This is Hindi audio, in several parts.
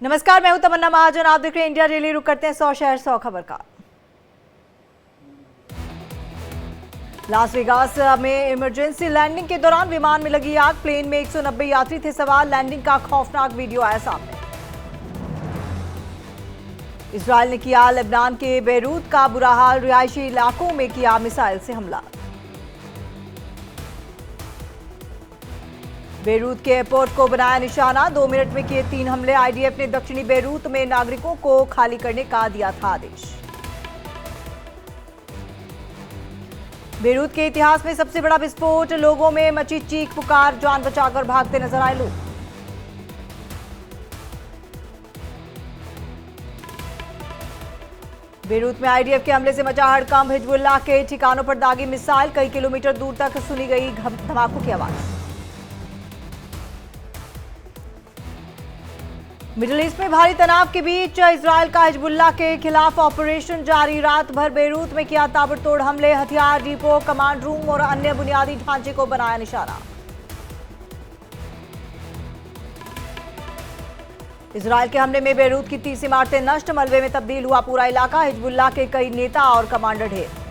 नमस्कार, मैं हूं तमन्ना महाजन। आप देख रहे हैं इंडिया डेली। रुक करते हैं 100 शहर 100 खबर का। लास वेगास में इमरजेंसी लैंडिंग के दौरान विमान में लगी आग। प्लेन में 190 यात्री थे सवार। लैंडिंग का खौफनाक वीडियो आया सामने। इजरायल ने किया लेबनान के बेरूत का बुरा हाल। रिहायशी इलाकों में किया मिसाइल से हमला। बेरूत के एयरपोर्ट को बनाया निशाना। 2 मिनट में किए 3 हमले। आईडीएफ ने दक्षिणी बेरूत में नागरिकों को खाली करने का दिया था आदेश। बेरूत के इतिहास में सबसे बड़ा विस्फोट। लोगों में मची चीख पुकार। जान बचाकर भागते नजर आए लोग। बेरूत में आईडीएफ के हमले से मचा हड़कंप। हिजबुल्लाह के ठिकानों पर दागी मिसाइल। कई किलोमीटर दूर तक सुनी गई धमाकों की आवाज। मिडिल ईस्ट में भारी तनाव के बीच इजरायल का हिजबुल्लाह के खिलाफ ऑपरेशन जारी। रात भर बेरूत में किया ताबड़तोड़ हमले। हथियार डिपो, कमांड रूम और अन्य बुनियादी ढांचे को बनाया निशाना। इजरायल के हमले में बेरूत की 30 इमारतें नष्ट। मलबे में तब्दील हुआ पूरा इलाका। हिजबुल्लाह के कई नेता और कमांडर ढेर।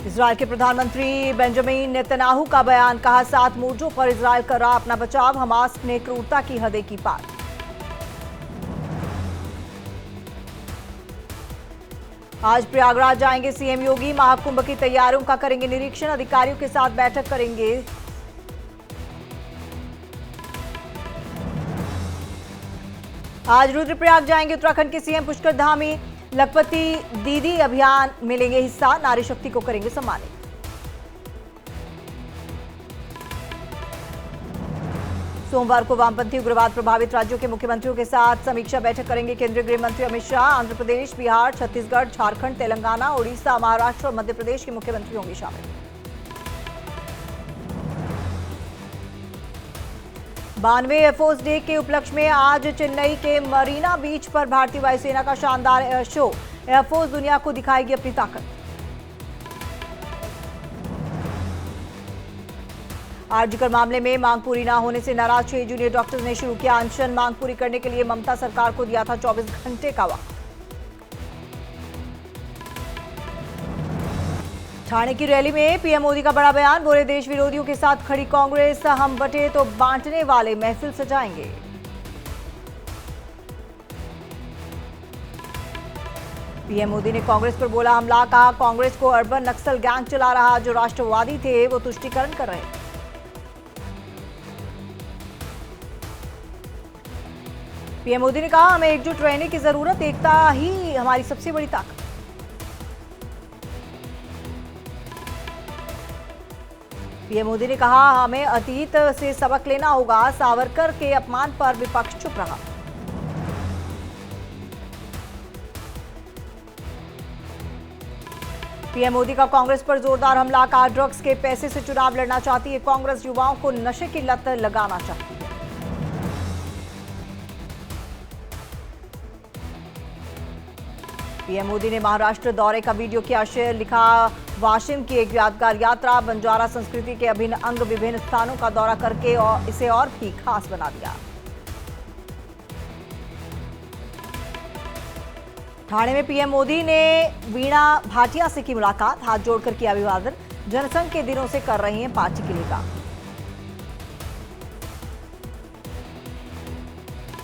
इजरायल के प्रधानमंत्री बेंजामिन नेतन्याहू का बयान। कहा 7 मोर्चों पर इजरायल कर रहा अपना बचाव। हमास ने क्रूरता की हदें की पार। आज प्रयागराज जाएंगे सीएम योगी। महाकुंभ की तैयारियों का करेंगे निरीक्षण। अधिकारियों के साथ बैठक करेंगे। आज रुद्रप्रयाग जाएंगे उत्तराखंड के सीएम पुष्कर धामी। लखपति दीदी अभियान में लेंगे हिस्सा। नारी शक्ति को करेंगे सम्मानित। सोमवार को वामपंथी उग्रवाद प्रभावित राज्यों के मुख्यमंत्रियों के साथ समीक्षा बैठक करेंगे केंद्रीय गृह मंत्री अमित शाह। आंध्र प्रदेश, बिहार, छत्तीसगढ़, झारखंड, तेलंगाना, ओडिशा, महाराष्ट्र और मध्य प्रदेश के मुख्यमंत्री होंगे शामिल। 92वें एयरफोर्स डे के उपलक्ष्य में आज चेन्नई के मरीना बीच पर भारतीय वायुसेना का शानदार एयर शो। एयरफोर्स दुनिया को दिखाएगी अपनी ताकत। आरजीकर मामले में मांग पूरी न होने से नाराज 6 जूनियर डॉक्टर्स ने शुरू किया अनशन। मांग पूरी करने के लिए ममता सरकार को दिया था 24 घंटे का वक्त। ठाणे की रैली में पीएम मोदी का बड़ा बयान। बोले देश विरोधियों के साथ खड़ी कांग्रेस। हम बटे तो बांटने वाले महफिल सजाएंगे। पीएम मोदी ने कांग्रेस पर बोला हमला। कहा कांग्रेस को अर्बन नक्सल गैंग चला रहा। जो राष्ट्रवादी थे वो तुष्टीकरण कर रहे। पीएम मोदी ने कहा हमें एकजुट रहने की जरूरत। एकता ही हमारी सबसे बड़ी ताकत। पीएम मोदी ने कहा हमें अतीत से सबक लेना होगा। सावरकर के अपमान पर विपक्ष चुप रहा। पीएम मोदी का कांग्रेस पर जोरदार हमला। कहा ड्रग्स के पैसे से चुनाव लड़ना चाहती है कांग्रेस। युवाओं को नशे की लत लगाना चाहती है। पीएम मोदी ने महाराष्ट्र दौरे का वीडियो किया शेयर। लिखा वाशिम की एक यादगार यात्रा। बंजारा संस्कृति के अभिन्न अंग विभिन्न स्थानों का दौरा करके और इसे और भी खास बना दिया। ठाणे में पीएम मोदी ने वीणा भाटिया से की मुलाकात। हाथ जोड़कर किया अभिवादन। जनसंघ के दिनों से कर रही हैं पार्टी के लिए काम।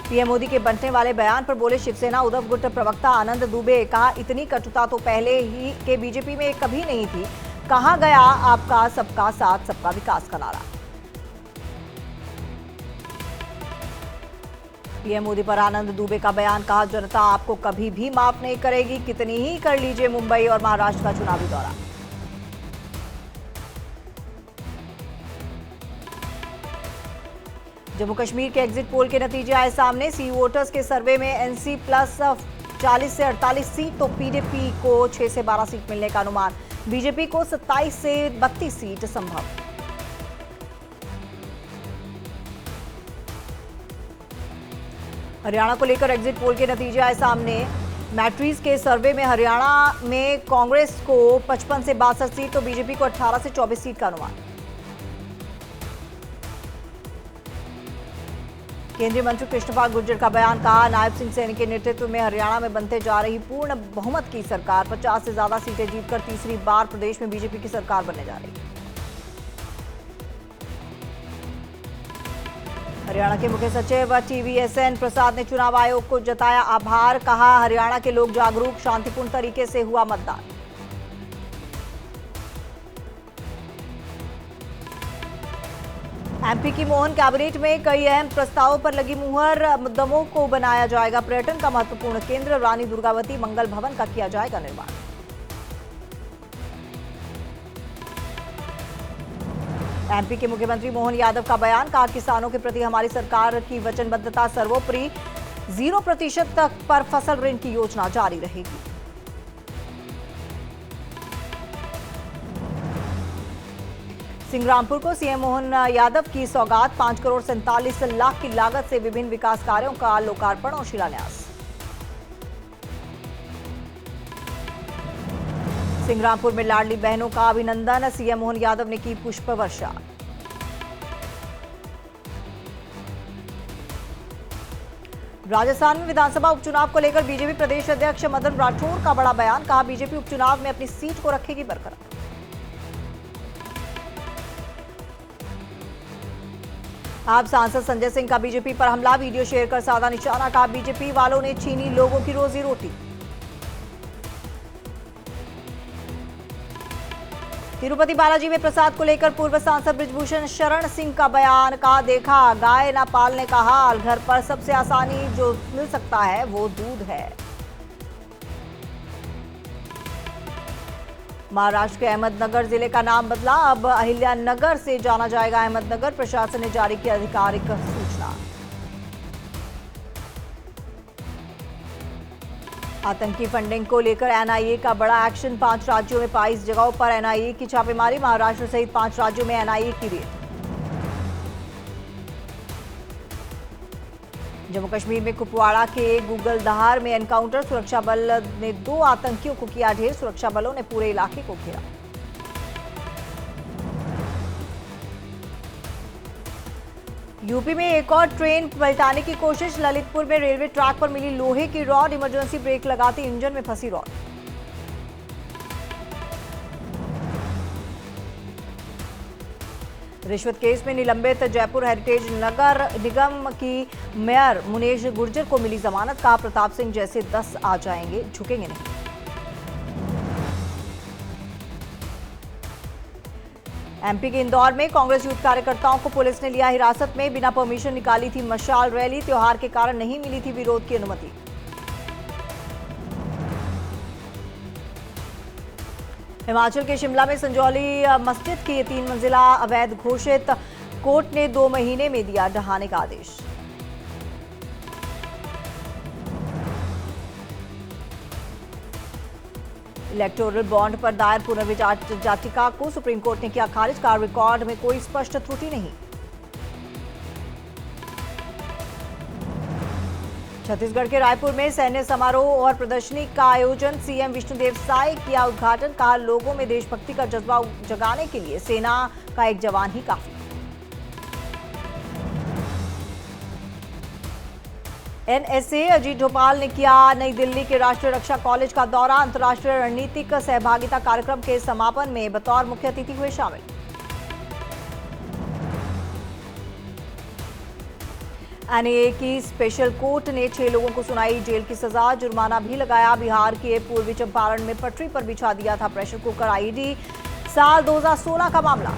पीएम मोदी के बंटने वाले बयान पर बोले शिवसेना उद्धव गुट प्रवक्ता आनंद दुबे। कहा इतनी कटुता तो पहले ही के बीजेपी में कभी नहीं थी। कहां गया आपका सबका साथ सबका विकास का नारा। पीएम मोदी पर आनंद दुबे का बयान। कहा जनता आपको कभी भी माफ नहीं करेगी। कितनी ही कर लीजिए मुंबई और महाराष्ट्र का चुनावी दौरा। जम्मू कश्मीर के एग्जिट पोल के नतीजे आए सामने। सी वोटर्स के सर्वे में एनसी प्लस 40 से 48 सीट तो पीडीपी को 6 से 12 सीट मिलने का अनुमान। बीजेपी को 27 से 32 सीट संभव। हरियाणा को लेकर एग्जिट पोल के नतीजे आए सामने। मैट्रीज के सर्वे में हरियाणा में कांग्रेस को 55 से 62 सीट तो बीजेपी को 18 से 24 सीट का अनुमान। केंद्रीय मंत्री कृष्णपाल गुर्जर का बयान, कहा नायब सिंह सैनी के नेतृत्व में हरियाणा में बनते जा रही पूर्ण बहुमत की सरकार, 50 से ज्यादा सीटें जीतकर तीसरी बार प्रदेश में बीजेपी की सरकार बनने जा रही है। हरियाणा के मुख्य सचिव TVSN प्रसाद ने चुनाव आयोग को जताया आभार, कहा हरियाणा के लोग जागरूक, शांतिपूर्ण तरीके से हुआ मतदान। MP की मोहन कैबिनेट में कई अहम प्रस्तावों पर लगी मुहर, दमोह को बनाया जाएगा पर्यटन का महत्वपूर्ण केंद्र, रानी दुर्गावती मंगल भवन का किया जाएगा निर्माण। MP के मुख्यमंत्री मोहन यादव का बयान, कहा किसानों के प्रति हमारी सरकार की वचनबद्धता सर्वोपरि, 0% तक पर फसल ऋण की योजना जारी रहेगी। सिंग्रामपुर को सीएम मोहन यादव की सौगात, 5 करोड़ 47 लाख की लागत से विभिन्न विकास कार्यों का लोकार्पण और शिलान्यास। सिंग्रामपुर में लाडली बहनों का अभिनंदन, सीएम मोहन यादव ने की पुष्प वर्षा। राजस्थान में विधानसभा उपचुनाव को लेकर बीजेपी प्रदेश अध्यक्ष मदन राठौर का बड़ा बयान, कहा बीजेपी उपचुनाव में अपनी सीट को रखेगी बरकरार। आप सांसद संजय सिंह का बीजेपी पर हमला, वीडियो शेयर कर साधा निशाना, कहा बीजेपी वालों ने छीनी लोगों की रोजी रोटी। तिरुपति बालाजी में प्रसाद को लेकर पूर्व सांसद बृजभूषण शरण सिंह का बयान, कहा देखा गाय न पालने का हाल, घर पर सबसे आसानी जो मिल सकता है वो दूध है। महाराष्ट्र के अहमदनगर जिले का नाम बदला, अब अहिल्यानगर से जाना जाएगा अहमदनगर, प्रशासन ने जारी की आधिकारिक सूचना। आतंकी फंडिंग को लेकर NIA का बड़ा एक्शन, 5 राज्यों में 22 जगहों पर NIA की छापेमारी, महाराष्ट्र सहित 5 राज्यों में NIA की रेड। जम्मू कश्मीर में कुपवाड़ा के गूगलधार में एनकाउंटर, सुरक्षा बल ने 2 आतंकियों को किया ढेर, सुरक्षा बलों ने पूरे इलाके को घेरा। यूपी में एक और ट्रेन पलटाने की कोशिश, ललितपुर में रेलवे ट्रैक पर मिली लोहे की रॉड, इमरजेंसी ब्रेक लगाती इंजन में फंसी रॉड। रिश्वत केस में निलंबित जयपुर हेरिटेज नगर निगम की मेयर मुनेश गुर्जर को मिली जमानत, कहा प्रताप सिंह जैसे 10 आ जाएंगे, झुकेंगे नहीं। MP के इंदौर में कांग्रेस यूथ कार्यकर्ताओं को पुलिस ने लिया हिरासत में, बिना परमिशन निकाली थी मशाल रैली, त्योहार के कारण नहीं मिली थी विरोध की अनुमति। हिमाचल के शिमला में संजौली मस्जिद की 3 मंजिला अवैध घोषित, कोर्ट ने 2 महीने में दिया ढहाने का आदेश। इलेक्टोरल बॉन्ड पर दायर पुनर्विचार याचिका को सुप्रीम कोर्ट ने किया खारिज, का रिकॉर्ड में कोई स्पष्ट त्रुटि नहीं। छत्तीसगढ़ के रायपुर में सैन्य समारोह और प्रदर्शनी का आयोजन, सीएम विष्णुदेव साय किया उद्घाटन, कहा लोगों में देशभक्ति का जज्बा जगाने के लिए सेना का एक जवान ही काफी। NSA अजीत डोभाल ने किया नई दिल्ली के राष्ट्रीय रक्षा कॉलेज का दौरा, अंतर्राष्ट्रीय रणनीतिक सहभागिता कार्यक्रम के समापन में बतौर मुख्य अतिथि हुए शामिल। NIA की स्पेशल कोर्ट ने 6 लोगों को सुनाई जेल की सजा, जुर्माना भी लगाया। बिहार के पूर्वी चंपारण में पटरी पर बिछा दिया था प्रेशर कुकर IED, साल 2016 का मामला।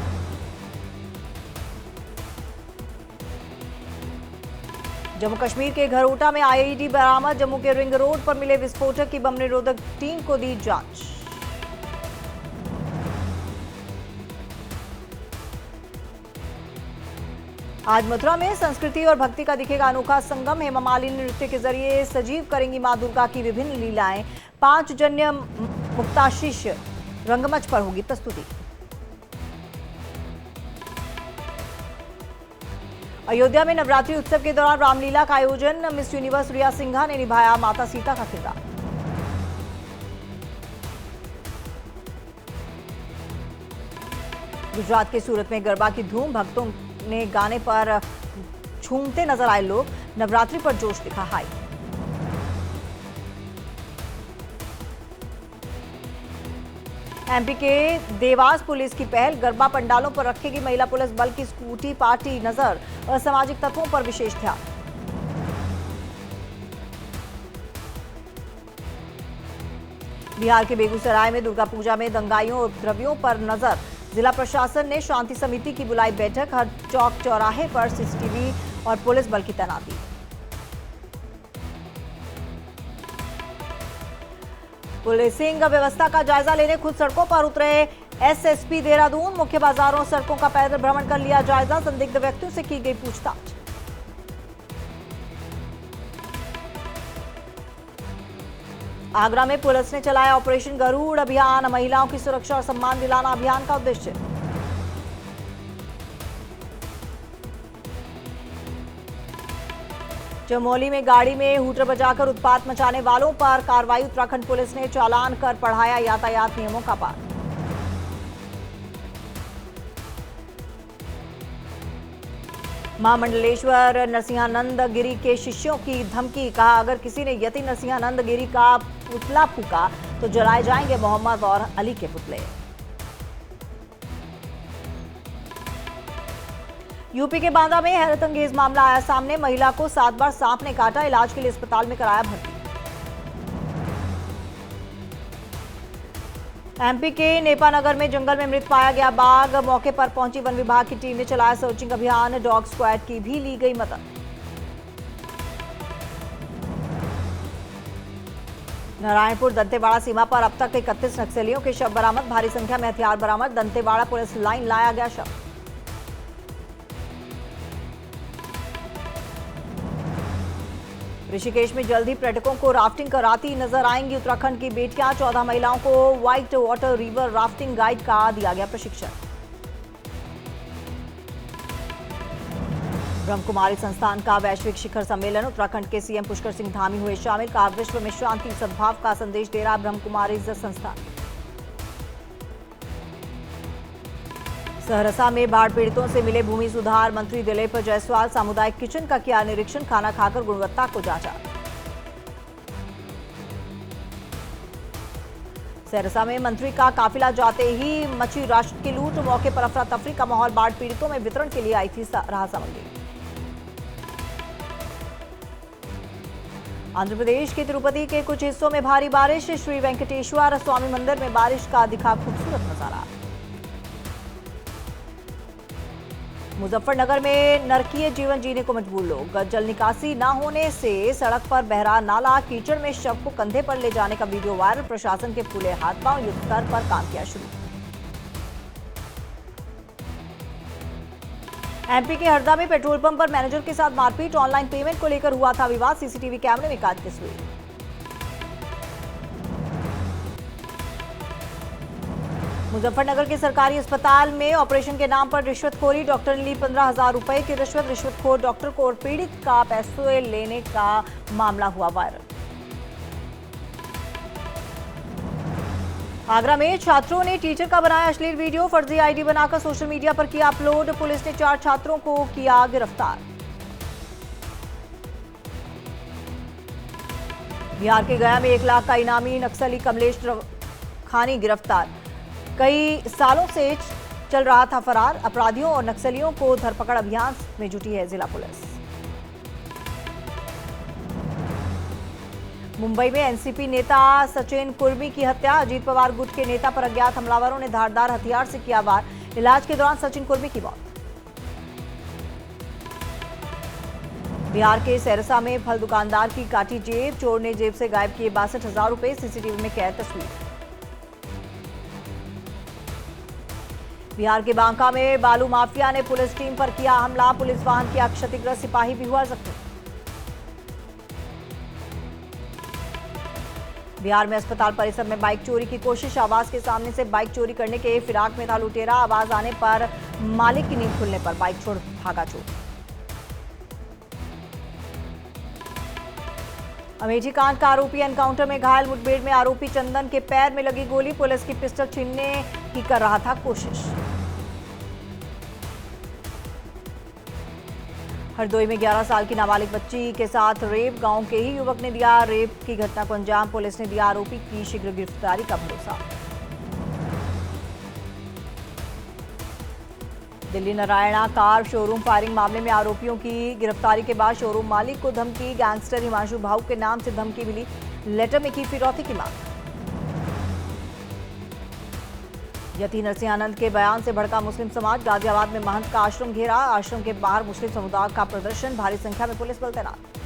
जम्मू कश्मीर के घरोटा में IED बरामद, जम्मू के रिंग रोड पर मिले विस्फोटक की बम निरोधक टीम को दी जांच। आज मथुरा में संस्कृति और भक्ति का दिखेगा अनोखा संगम, हेमा मालिनी नृत्य के जरिए सजीव करेंगी मां दुर्गा की विभिन्न लीलाएं, 5 जन्य मुक्ताशीष रंगमंच पर होगी प्रस्तुति। अयोध्या में नवरात्रि उत्सव के दौरान रामलीला का आयोजन, मिस यूनिवर्स रिया सिंघा ने निभाया माता सीता का किरदार। गुजरात के सूरत में गरबा की धूम, भक्तों ने गाने पर झूमते नजर आए लोग। नवरात्रि पर जोश दिखा हाई। एमपी के देवास पुलिस की पहल, गरबा पंडालों पर रखेगी महिला पुलिस बल की स्कूटी पार्टी नजर। असामाजिक तत्वों पर विशेष ध्यान। बिहार के बेगूसराय में दुर्गा पूजा में दंगाइयों और उपद्रवियों पर नजर। जिला प्रशासन ने शांति समिति की बुलाई बैठक। हर चौक चौराहे पर सीसीटीवी और पुलिस बल की तैनाती। पुलिसिंग व्यवस्था का जायजा लेने खुद सड़कों पर उतरे एसएसपी देहरादून। मुख्य बाजारों और सड़कों का पैदल भ्रमण कर लिया जायजा। संदिग्ध व्यक्तियों से की गई पूछताछ। आगरा में पुलिस ने चलाया ऑपरेशन गरुड़ अभियान। महिलाओं की सुरक्षा और सम्मान दिलाना अभियान का उद्देश्य। चमोली में गाड़ी में हूटर बजाकर उत्पात मचाने वालों पर कार्रवाई। उत्तराखंड पुलिस ने चालान कर पढ़ाया यातायात नियमों का पाठ। महामंडलेश्वर नरसिंहानंद गिरी के शिष्यों की धमकी। कहा, अगर किसी ने यति नरसिंहानंद गिरी का पुतला फूका तो जलाए जाएंगे मोहम्मद और अली के पुतले। यूपी के बांदा में हैरत अंगेज मामला आया सामने। महिला को 7 बार सांप ने काटा। इलाज के लिए अस्पताल में कराया भर्ती। एमपी के नेपानगर में जंगल में मृत पाया गया बाघ। मौके पर पहुंची वन विभाग की टीम ने चलाया सर्चिंग अभियान। डॉग स्क्वाड की भी ली गई मदद। नारायणपुर दंतेवाड़ा सीमा पर अब तक 31 नक्सलियों के शव बरामद। भारी संख्या में हथियार बरामद। दंतेवाड़ा पुलिस लाइन लाया गया शव। ऋषिकेश में जल्द ही पर्यटकों को राफ्टिंग कराती नजर आएंगी उत्तराखंड की बेटियां। 14 महिलाओं को white water river rafting guide का दिया गया प्रशिक्षण। ब्रह्मकुमारी संस्थान का वैश्विक शिखर सम्मेलन। उत्तराखंड के सीएम पुष्कर सिंह धामी हुए शामिल। कहा, विश्व में शांति सद्भाव का संदेश दे रहा ब्रह्मकुमारी संस्थान। सहरसा में बाढ़ पीड़ितों से मिले भूमि सुधार मंत्री दिलीप जायसवाल। सामुदायिक किचन का किया निरीक्षण। खाना खाकर गुणवत्ता को जांचा। सहरसा में मंत्री का काफिला जाते ही मची राष्ट्र की लूट। मौके पर अफरा तफरी का माहौल। बाढ़ पीड़ितों में वितरण के लिए आई थी राहत सामग्री। आंध्र प्रदेश के तिरुपति के कुछ हिस्सों में भारी बारिश। श्री वेंकटेश्वर स्वामी मंदिर में बारिश का दिखा खूबसूरत नजारा। मुजफ्फरनगर में नरकीय जीवन जीने को मजबूर लोग। जल निकासी न होने से सड़क पर बहरा नाला। कीचड़ में शव को कंधे पर ले जाने का वीडियो वायरल। प्रशासन के फूले हाथ पांव। युद्ध स्तर पर काम किया शुरू। एमपी के हरदा में पेट्रोल पंप पर मैनेजर के साथ मारपीट। ऑनलाइन पेमेंट को लेकर हुआ था विवाद। सीसीटीवी कैमरे में कैद तस्वीर। मुजफ्फरनगर के सरकारी अस्पताल में ऑपरेशन के नाम पर रिश्वतखोरी। डॉक्टर ने ली 15,000 रुपए की रिश्वत। रिश्वतखोर डॉक्टर को और पीड़ित का पैसे लेने का मामला हुआ वायरल। आगरा में छात्रों ने टीचर का बनाया अश्लील वीडियो। फर्जी आईडी बनाकर सोशल मीडिया पर किया अपलोड। पुलिस ने 4 छात्रों को किया गिरफ्तार। बिहार के गया में 1 लाख का इनामी नक्सली कमलेश खानी गिरफ्तार। कई सालों से चल रहा था फरार। अपराधियों और नक्सलियों को धरपकड़ अभियान में जुटी है जिला पुलिस। मुंबई में एनसीपी नेता सचिन कुर्मी की हत्या। अजीत पवार गुट के नेता पर अज्ञात हमलावरों ने धारदार हथियार से किया वार। इलाज के दौरान सचिन कुर्मी की मौत। बिहार के सहरसा में फल दुकानदार की काटी जेब। चोर ने जेब से गायब किए 62,000 रुपए। सीसीटीवी में कैद तस्वीर। बिहार के बांका में बालू माफिया ने पुलिस टीम पर किया हमला। पुलिस वाहन किया क्षतिग्रस्त। सिपाही भी हुआ जख्मी। बिहार में अस्पताल परिसर में बाइक चोरी की कोशिश। आवास के सामने से बाइक चोरी करने के फिराक में था लुटेरा। आवाज आने पर मालिक की नींद खुलने पर बाइक छोड़ भागा चोर। अमेठी कांड का आरोपी एनकाउंटर में घायल। मुठभेड़ में आरोपी चंदन के पैर में लगी गोली। पुलिस की पिस्टल छीनने की कर रहा था कोशिश। हरदोई में 11 साल की नाबालिग बच्ची के साथ रेप, गांव के ही युवक ने दिया रेप की घटना को अंजाम, पुलिस ने दिया आरोपी की शीघ्र गिरफ्तारी का भरोसा। Delhi Narayana car showroom firing मामले में आरोपियों की गिरफ्तारी के बाद शोरूम मालिक को धमकी, गैंगस्टर हिमांशु भाऊ के नाम से धमकी मिली, लेटर में की फिरौती की मांग। यति नरसिंहानंद के बयान से भड़का मुस्लिम समाज, गाजियाबाद में महंत का आश्रम घेरा, आश्रम के बाहर मुस्लिम समुदाय का प्रदर्शन, भारी संख्या में पुलिस बल तैनात।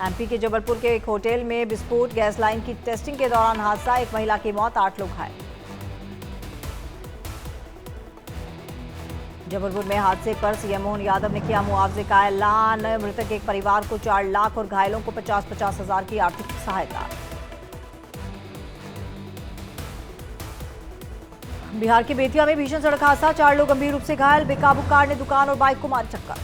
एमपी के जबलपुर के एक होटल में विस्फोट, गैस लाइन की टेस्टिंग के दौरान हादसा, एक महिला की मौत, 8 लोग घायल। जबलपुर में हादसे पर सीएम मोहन यादव ने किया मुआवजे का ऐलान, मृतक एक परिवार को 4 लाख और घायलों को 50-50 हजार की आर्थिक सहायता। बिहार के बेतिया में भीषण सड़क हादसा, 4 लोग गंभीर रूप से घायल, बेकाबू कार ने दुकान और बाइक को मारी टक्कर।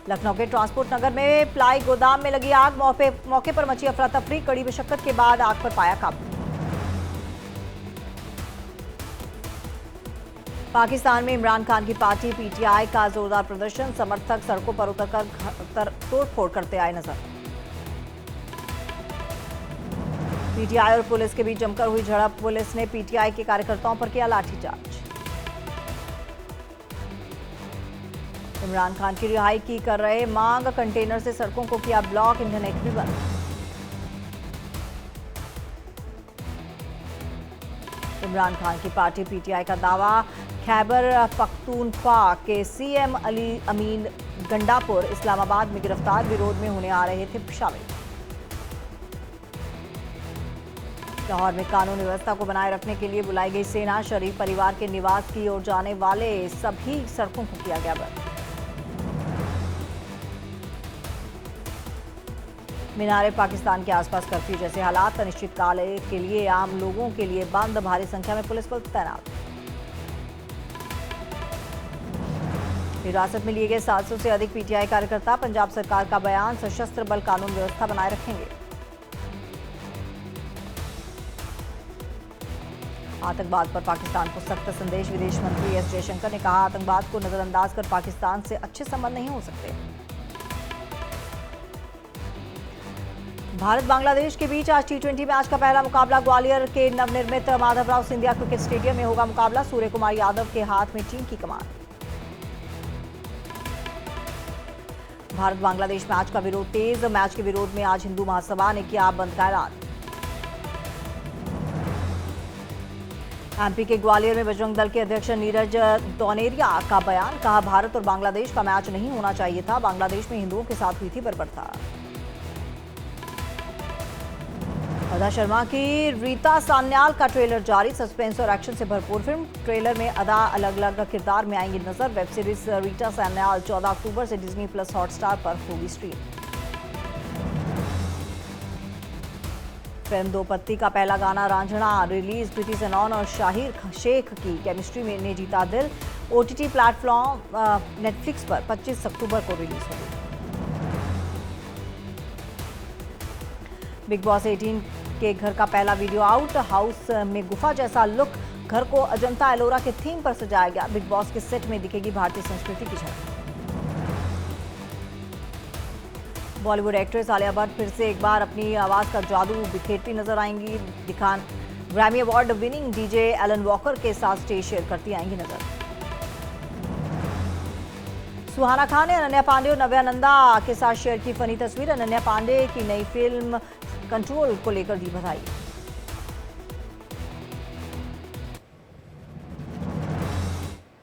लखनऊ के ट्रांसपोर्ट नगर में प्लाई गोदाम में लगी आग, मौके पर मची अफरा तफरी, कड़ी मशक्कत के बाद आग पर पाया काबू। पाकिस्तान में इमरान खान की पार्टी पीटीआई का जोरदार प्रदर्शन, समर्थक सड़कों पर उतरकर तोड़फोड़ करते आए नजर। पीटीआई और पुलिस के बीच जमकर हुई झड़प, पुलिस ने पीटीआई के कार्यकर्ताओं पर किया लाठीचार्ज। इमरान खान की रिहाई की कर रहे मांग, कंटेनर से सड़कों को किया ब्लॉक, इंटरनेट भी बंद। इमरान खान की पार्टी पीटीआई का दावा, खैबर पख्तूनख्वा के सीएम अली अमीन गंडापुर इस्लामाबाद में गिरफ्तार, विरोध में होने आ रहे थे शामिल। लाहौर में कानून व्यवस्था को बनाए रखने के लिए बुलाई गई सेना, शरीफ परिवार के निवास की ओर जाने वाले सभी सड़कों को किया गया बंद। मीनारे पाकिस्तान के आसपास कर्फ्यू जैसे हालात, अनिश्चितकाल के लिए आम लोगों के लिए बंद, भारी संख्या में पुलिस बल तैनात। हिरासत में लिए गए 700 से अधिक पीटीआई कार्यकर्ता, पंजाब सरकार का बयान, सशस्त्र बल कानून व्यवस्था बनाए रखेंगे। आतंकवाद पर पाकिस्तान को सख्त संदेश, विदेश मंत्री एस जयशंकर ने कहा, आतंकवाद को नजरअंदाज कर पाकिस्तान से अच्छे संबंध नहीं हो सकते। भारत बांग्लादेश के बीच आज टी20 मैच का पहला मुकाबला, ग्वालियर के नवनिर्मित माधवराव सिंधिया क्रिकेट स्टेडियम में होगा मुकाबला, सूर्य कुमार यादव के हाथ में टीम की कमान। भारत बांग्लादेश मैच का विरोध तेज, मैच के विरोध में आज हिंदू महासभा ने किया बंद का ऐलान। एमपी के ग्वालियर में बजरंग दल के अध्यक्ष नीरज दौनेरिया का बयान, कहा भारत और बांग्लादेश का मैच नहीं होना चाहिए था, बांग्लादेश में हिंदुओं के साथ हुई थी बर्बरता। अदा शर्मा की रीता सान्याल का ट्रेलर जारी, सस्पेंस और एक्शन से भरपूर फिल्म, ट्रेलर में अदा अलग अलग किरदार में आएंगी नजर। वेब सीरीज रीता सान्याल 14 अक्टूबर से डिज्नी प्लस हॉटस्टार पर होगी स्ट्रीम। फिल्म दो पत्ती का पहला गाना रांझना रिलीज, कृति सेनन और शाहिर शेख की केमिस्ट्री में ने जीता दिल। ओटीटी प्लेटफॉर्म नेटफ्लिक्स पर 25 अक्टूबर को रिलीज होगी। बिग बॉस 18 के घर का पहला वीडियो आउट, हाउस में गुफा जैसा लुक, घर को अजंता एलोरा के थीम पर सजाया गया। बिग बॉस के सेट में दिखेगी भारतीय संस्कृति की झलक। बॉलीवुड एक्ट्रेस आलिया भट्ट फिर से एक बार अपनी आवाज का जादू बिखेरती नजर आएंगी। दिखान Grammy award winning DJ Alan Walker के साथ स्टेज शेयर करती आएंगी नजर। सुहाना खान ने अनन्या पांडे और नव्या नंदा के साथ शेयर की फनी तस्वीर, अनन्या पांडे की नई फिल्म कंट्रोल को लेकर दी बधाई।